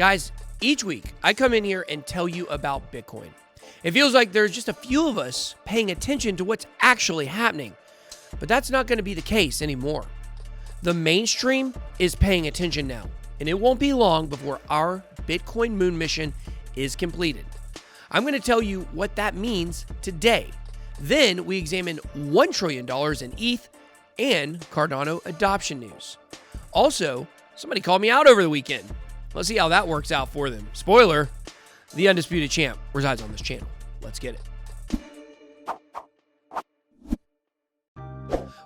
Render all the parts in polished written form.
Guys, each week I come in here and tell you about Bitcoin. It feels like there's just a few of us paying attention to what's actually happening, but that's not going to be the case anymore. The mainstream is paying attention now, and it won't be long before our Bitcoin moon mission is completed. I'm going to tell you what that means today. Then we examine $1 trillion in ETH and Cardano adoption news. Also, somebody called me out over the weekend. Let's see how that works out for them. Spoiler, the undisputed champ resides on this channel. Let's get it.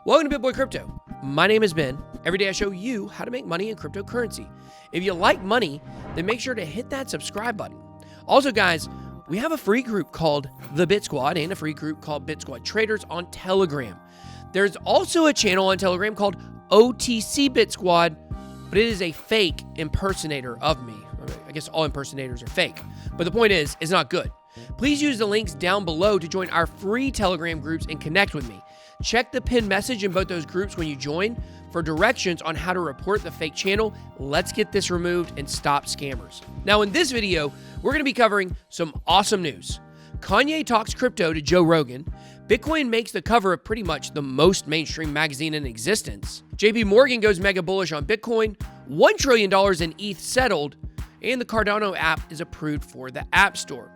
Welcome to BitBoy Crypto. My name is Ben. Every day I show you how to make money in cryptocurrency. If you like money, then make sure to hit that subscribe button. Also, guys, we have a free group called The Bit Squad and a free group called Bit Squad Traders on Telegram. There's also a channel on Telegram called OTC Bit Squad, but it is a fake impersonator of me. I guess all impersonators are fake, but the point is, it's not good. Please use the links down below to join our free Telegram groups and connect with me. Check the pinned message in both those groups when you join for directions on how to report the fake channel. Let's get this removed and stop scammers. Now, in this video, we're going to be covering some awesome news. Kanye talks crypto to Joe Rogan. Bitcoin makes the cover of pretty much the most mainstream magazine in existence. JPMorgan goes mega bullish on Bitcoin. $1 trillion in ETH settled. And the Cardano app is approved for the App Store.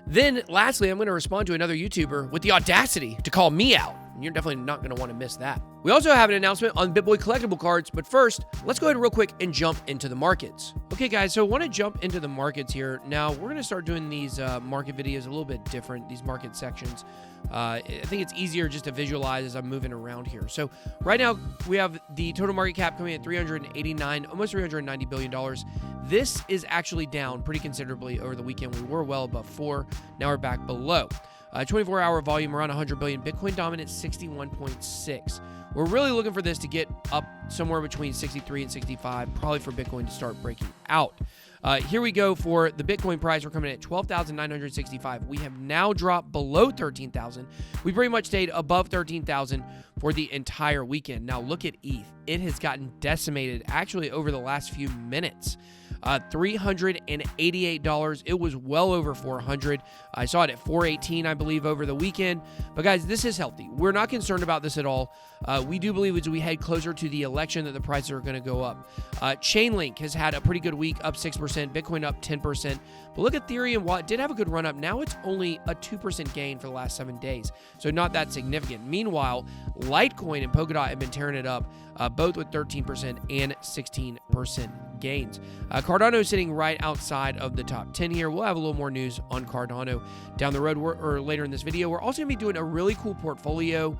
Then, lastly, I'm going to respond to another YouTuber with the audacity to call me out. And you're definitely not going to want to miss that. We also have an announcement on BitBoy collectible cards, but first, let's go ahead real quick and jump into the markets. Okay, guys, so I want to jump into the markets here. Now, we're going to start doing these market videos a little bit different, these market sections. I think it's easier just to visualize as I'm moving around here. So right now, we have the total market cap coming at almost $390 billion. This is actually down pretty considerably over the weekend. We were well above 4. Now we're back below. 24-hour volume around 100 billion. Bitcoin dominant 61.6. We're really looking for this to get up somewhere between 63 and 65, probably for Bitcoin to start breaking out. Here we go for the Bitcoin price. We're coming at 12,965. We have now dropped below 13,000. We pretty much stayed above 13,000 for the entire weekend. Now look at ETH. It has gotten decimated actually over the last few minutes. $388. It was well over 400. I saw it at 418, I believe, over the weekend. But guys, this is healthy. We're not concerned about this at all. We do believe as we head closer to the election that the prices are going to go up. Chainlink has had a pretty good week, up 6%. Bitcoin up 10%. But look at Ethereum. While it did have a good run up, now it's only a 2% gain for the last 7 days. So not that significant. Meanwhile, Litecoin and Polkadot have been tearing it up, both with 13% and 16% gains. Cardano is sitting right outside of the top 10 here. We'll have a little more news on Cardano down the road or later in this video. We're also going to be doing a really cool portfolio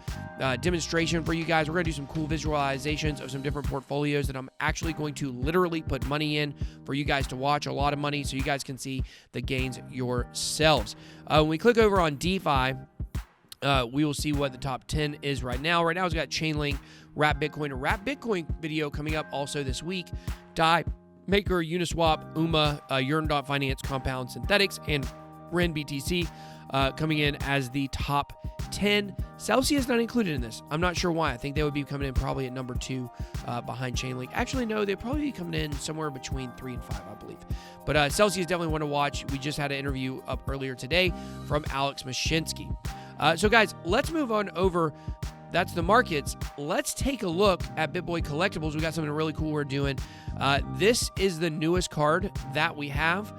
demonstration for you guys. We're going to do some cool visualizations of some different portfolios that I'm actually going to literally put money in for you guys to watch, a lot of money, so you guys can see the gains yourselves. When we click over on DeFi, we will see what the top 10 is right now. Right now, it's got Chainlink, Wrap Bitcoin, a Wrap Bitcoin video coming up also this week. DAI, Maker, Uniswap, UMA, Yearn Finance, Compound Synthetics, and Ren BTC coming in as the top 10. Celsius not included in this. I'm not sure why. I think they would be coming in probably at number 2 behind Chainlink. Actually, no, they'd probably be coming in somewhere between 3 and 5, I believe. But Celsius definitely want to watch. We just had an interview up earlier today from Alex Mashinsky. So guys, let's move on over. That's the markets. Let's take a look at BitBoy Collectables. We got something really cool we're doing. This is the newest card that we have.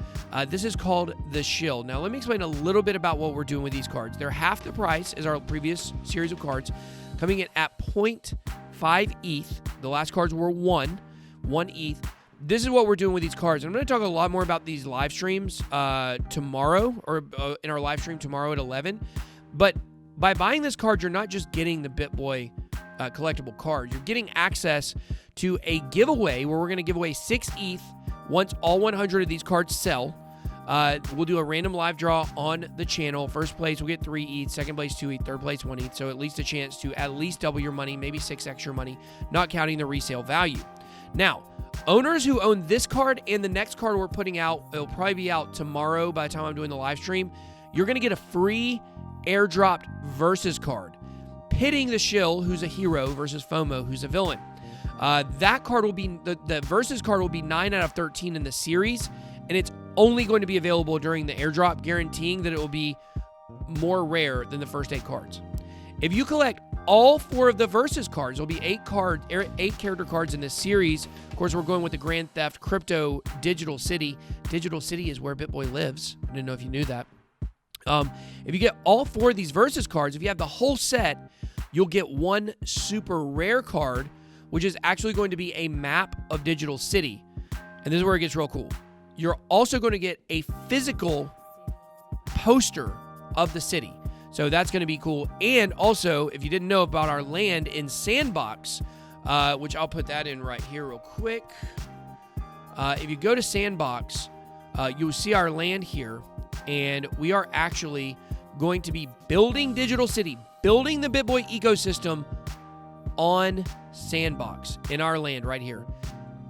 This is called the Shill. Now, let me explain a little bit about what we're doing with these cards. They're half the price as our previous series of cards, coming in at 0.5 ETH. The last cards were 1 ETH. This is what we're doing with these cards. I'm going to talk a lot more about these live streams tomorrow, or in our live stream tomorrow at 11. But by buying this card, you're not just getting the BitBoy collectible card. You're getting access to a giveaway where we're going to give away 6 ETH once all 100 of these cards sell. We'll do a random live draw on the channel. First place will get 3 ETH, second place 2 ETH, third place 1 ETH. So at least a chance to at least double your money, maybe 6 extra money, not counting the resale value. Now, owners who own this card and the next card we're putting out, it'll probably be out tomorrow by the time I'm doing the live stream, you're going to get a free airdropped versus card, pitting the Shill, who's a hero, versus FOMO, who's a villain. That card will be, the versus card will be 9 out of 13 in the series, and it's only going to be available during the airdrop, guaranteeing that it will be more rare than the first 8 cards. If you collect all 4 of the Versus cards, there'll be 8 character cards in this series. Of course, we're going with the Grand Theft Crypto Digital City. Digital City is where BitBoy lives. I didn't know if you knew that. If you get all 4 of these Versus cards, if you have the whole set, you'll get 1 super rare card, which is actually going to be a map of Digital City. And this is where it gets real cool. You're also going to get a physical poster of the city. So that's going to be cool. And also, if you didn't know about our land in Sandbox, which I'll put that in right here real quick. If you go to Sandbox, you'll see our land here. And we are actually going to be building Digital City, building the BitBoy ecosystem on Sandbox in our land right here.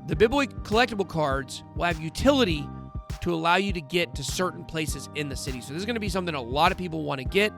The BitBoy collectible cards will have utility to allow you to get to certain places in the city. So this is going to be something a lot of people want to get,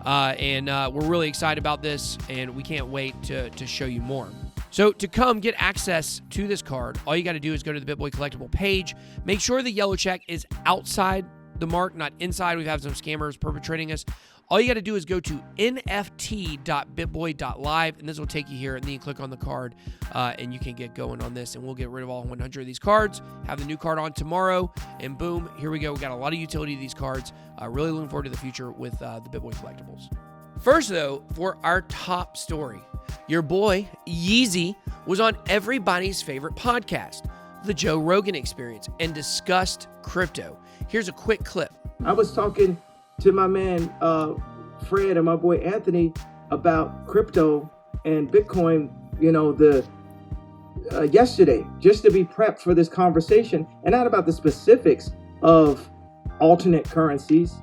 and we're really excited about this, and we can't wait to show you more. So to come get access to this card, all you got to do is go to the BitBoy collectible page. Make sure the yellow check is outside the mark, not inside. We've had some scammers perpetrating us. All you got to do is go to nft.bitboy.live, and this will take you here, and then you click on the card, and you can get going on this, and we'll get rid of all 100 of these cards, have the new card on tomorrow, and boom, here we go. We got a lot of utility to these cards. Really looking forward to the future with the BitBoy collectibles. First, though, for our top story, your boy, Yeezy, was on everybody's favorite podcast, The Joe Rogan Experience, and discussed crypto. Here's a quick clip. I was talking to my man Fred and my boy Anthony about crypto and Bitcoin, yesterday, just to be prepped for this conversation, and not about the specifics of alternate currencies,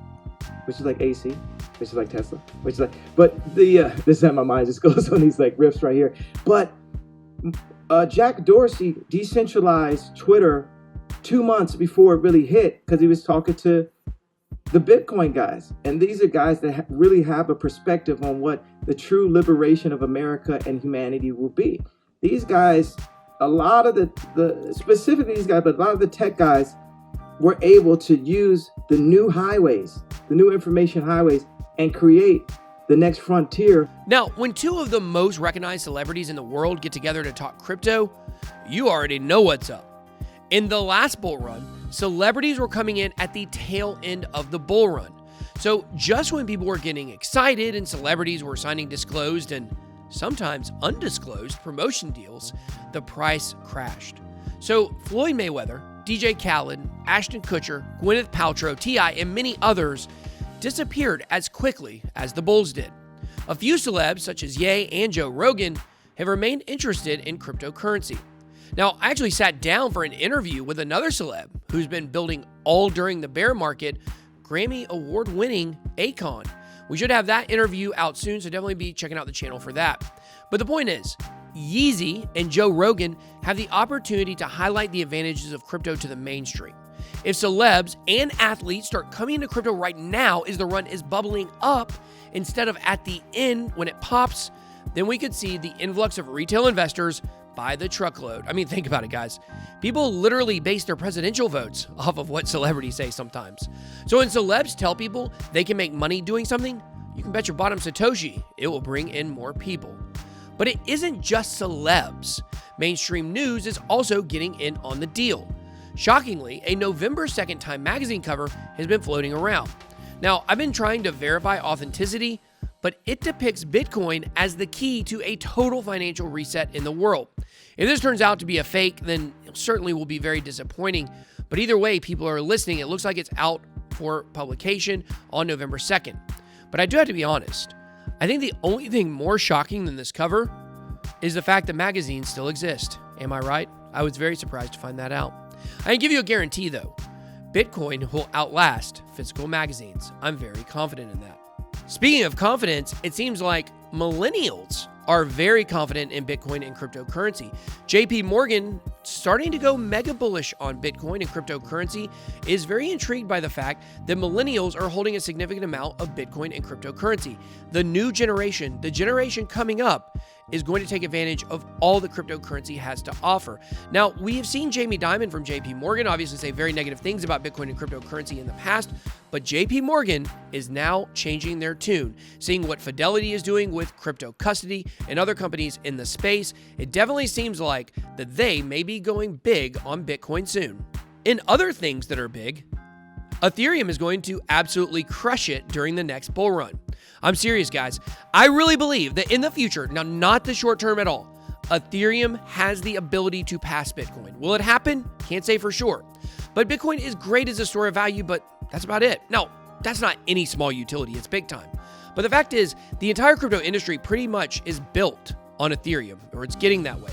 which is like AC, which is like Tesla, which is like, but this is how my mind just goes on these like riffs right here. But Jack Dorsey decentralized Twitter 2 months before it really hit, because he was talking to the Bitcoin guys. And these are guys that really have a perspective on what the true liberation of America and humanity will be. These guys, a lot of specifically these guys, but a lot of the tech guys were able to use the new highways, the new information highways, and create the next frontier. Now, when 2 of the most recognized celebrities in the world get together to talk crypto, you already know what's up. In the last bull run, celebrities were coming in at the tail end of the bull run. So just when people were getting excited and celebrities were signing disclosed and sometimes undisclosed promotion deals, the price crashed. So Floyd Mayweather, DJ Khaled, Ashton Kutcher, Gwyneth Paltrow, T.I., and many others disappeared as quickly as the bulls did. A few celebs, such as Ye and Joe Rogan, have remained interested in cryptocurrency. Now, I actually sat down for an interview with another celeb who's been building all during the bear market, Grammy award-winning Akon. We should have that interview out soon, so definitely be checking out the channel for that. But the point is, Yeezy and Joe Rogan have the opportunity to highlight the advantages of crypto to the mainstream. If celebs and athletes start coming into crypto right now as the run is bubbling up instead of at the end when it pops, then we could see the influx of retail investors by the truckload. I mean, think about it, guys. People literally base their presidential votes off of what celebrities say sometimes. So when celebs tell people they can make money doing something, you can bet your bottom Satoshi it will bring in more people. But it isn't just celebs. Mainstream news is also getting in on the deal. Shockingly, a November 2nd Time magazine cover has been floating around. Now, I've been trying to verify authenticity, but it depicts Bitcoin as the key to a total financial reset in the world. If this turns out to be a fake, then it certainly will be very disappointing. But either way, people are listening. It looks like it's out for publication on November 2nd. But I do have to be honest. I think the only thing more shocking than this cover is the fact that magazines still exist. Am I right? I was very surprised to find that out. I can give you a guarantee, though. Bitcoin will outlast physical magazines. I'm very confident in that. Speaking of confidence, it seems like millennials are very confident in Bitcoin and cryptocurrency. JPMorgan, starting to go mega bullish on Bitcoin and cryptocurrency, is very intrigued by the fact that millennials are holding a significant amount of Bitcoin and cryptocurrency. The new generation, the generation coming up, is going to take advantage of all the cryptocurrency has to offer. Now, we have seen Jamie Dimon from JPMorgan obviously say very negative things about Bitcoin and cryptocurrency in the past, but JPMorgan is now changing their tune. Seeing what Fidelity is doing with crypto custody and other companies in the space, it definitely seems like that they may be going big on Bitcoin soon. In other things that are big, Ethereum is going to absolutely crush it during the next bull run. I'm serious, guys. I really believe that in the future, now not the short term at all, Ethereum has the ability to pass Bitcoin. Will it happen? Can't say for sure. But Bitcoin is great as a store of value, but that's about it. Now, that's not any small utility. It's big time. But the fact is, the entire crypto industry pretty much is built on Ethereum, or it's getting that way.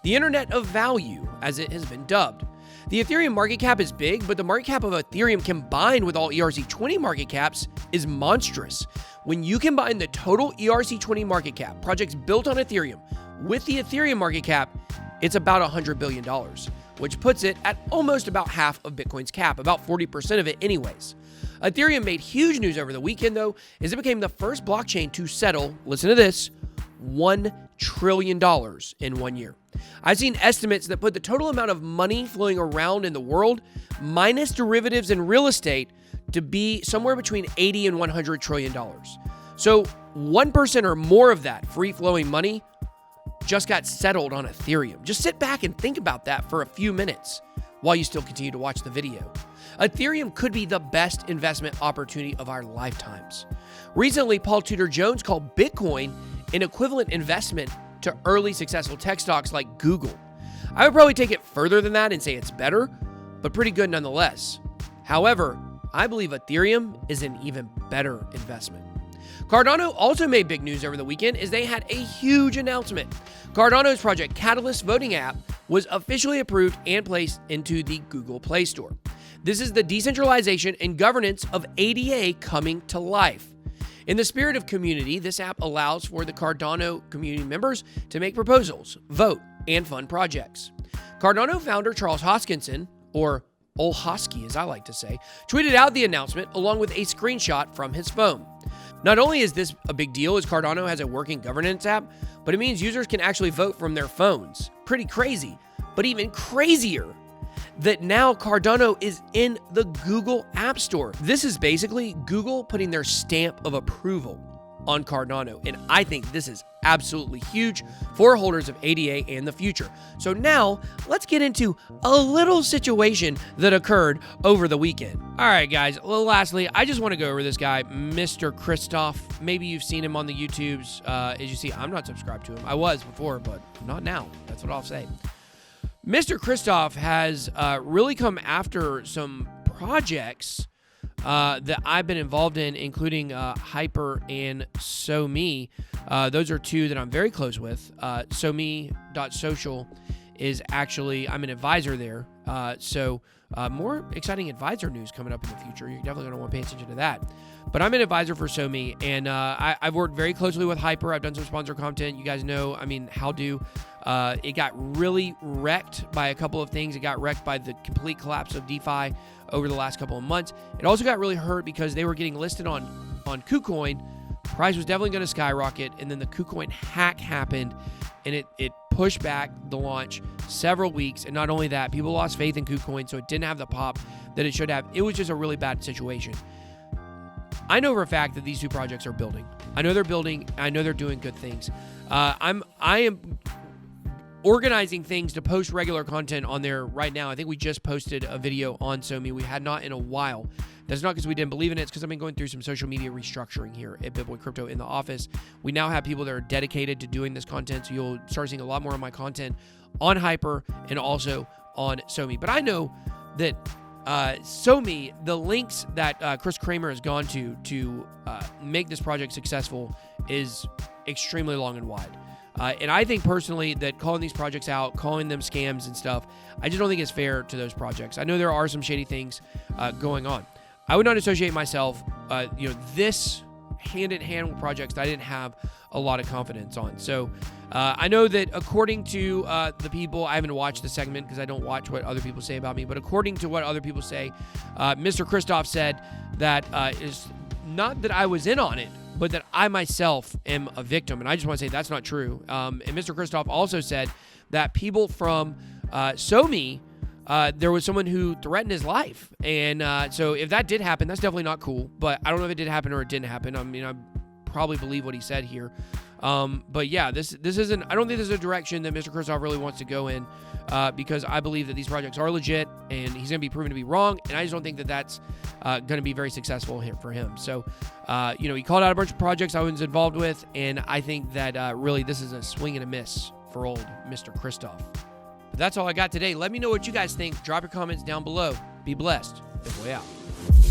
The Internet of Value, as it has been dubbed. The Ethereum market cap is big, but the market cap of Ethereum combined with all ERC20 market caps is monstrous. When you combine the total ERC20 market cap, projects built on Ethereum, with the Ethereum market cap, it's about $100 billion, which puts it at almost about half of Bitcoin's cap, about 40% of it anyways. Ethereum made huge news over the weekend, though, as it became the first blockchain to settle, listen to this, $1 trillion in 1 year. I've seen estimates that put the total amount of money flowing around in the world, minus derivatives and real estate, to be somewhere between $80 and $100 trillion. So 1% or more of that free-flowing money just got settled on Ethereum. Just sit back and think about that for a few minutes while you still continue to watch the video. Ethereum could be the best investment opportunity of our lifetimes. Recently, Paul Tudor Jones called Bitcoin an equivalent investment to early successful tech stocks like Google. I would probably take it further than that and say it's better, but pretty good nonetheless. However, I believe Ethereum is an even better investment. Cardano also made big news over the weekend as they had a huge announcement. Cardano's Project Catalyst voting app was officially approved and placed into the Google Play Store. This is the decentralization and governance of ADA coming to life. In the spirit of community, this app allows for the Cardano community members to make proposals, vote, and fund projects. Cardano founder Charles Hoskinson, or Ol Hosky as I like to say, tweeted out the announcement along with a screenshot from his phone. Not only is this a big deal as Cardano has a working governance app, but it means users can actually vote from their phones. Pretty crazy, but even crazier that now Cardano is in the Google App Store. This is basically Google putting their stamp of approval on Cardano, and I think this is absolutely huge for holders of ADA in the future. So now, let's get into a little situation that occurred over the weekend. All right, guys, well, lastly, I just want to go over this guy, Mr. Christoph. Maybe you've seen him on the YouTubes. As you see, I'm not subscribed to him. I was before, but not now. That's what I'll say. Mr. Christoph has really come after some projects that I've been involved in, including Hyper and SoMe. Those are two that I'm very close with. SoMe.social is actually, I'm an advisor there. So more exciting advisor news coming up in the future. You're definitely going to want to pay attention to that. But I'm an advisor for SoMe, and I've worked very closely with Hyper. I've done some sponsor content. You guys know, I mean, how do. It got really wrecked by a couple of things. It got wrecked by the complete collapse of DeFi over the last couple of months. It also got really hurt because they were getting listed on KuCoin. Price was definitely going to skyrocket, and then the KuCoin hack happened, and it pushed back the launch several weeks. And not only that, people lost faith in KuCoin, so it didn't have the pop that it should have. It was just a really bad situation. I know for a fact that these two projects are building. I know they're building. I know they're doing good things. I am organizing things to post regular content on there right now. I think we just posted a video on SoMe. We had not in a while. That's not because we didn't believe in it. It's because I've been going through some social media restructuring here at BitBoy Crypto in the office. We now have people that are dedicated to doing this content, so you'll start seeing a lot more of my content on Hyper and also on SoMe. But I know that SoMe, the links that Chris Kramer has gone to make this project successful is extremely long and wide. And I think personally that calling these projects out, calling them scams and stuff, I just don't think it's fair to those projects. I know there are some shady things going on. I would not associate myself, this hand in hand with projects that I didn't have a lot of confidence on. So I know that according to the people, I haven't watched the segment because I don't watch what other people say about me, but according to what other people say, Mr. Christoph said that is not that I was in on it, but that I myself am a victim. And I just want to say that's not true. And Mr. Christoph also said that people from SoMe, there was someone who threatened his life. And so if that did happen, that's definitely not cool. But I don't know if it did happen or it didn't happen. I mean, I probably believe what he said here. But yeah, this isn't, I don't think this is a direction that Mr. Christoph really wants to go in, because I believe that these projects are legit and he's going to be proven to be wrong. And I just don't think that that's going to be very successful for him. So, he called out a bunch of projects I was involved with. And I think that really this is a swing and a miss for old Mr. Christoph. But that's all I got today. Let me know what you guys think. Drop your comments down below. Be blessed. BitBoy out.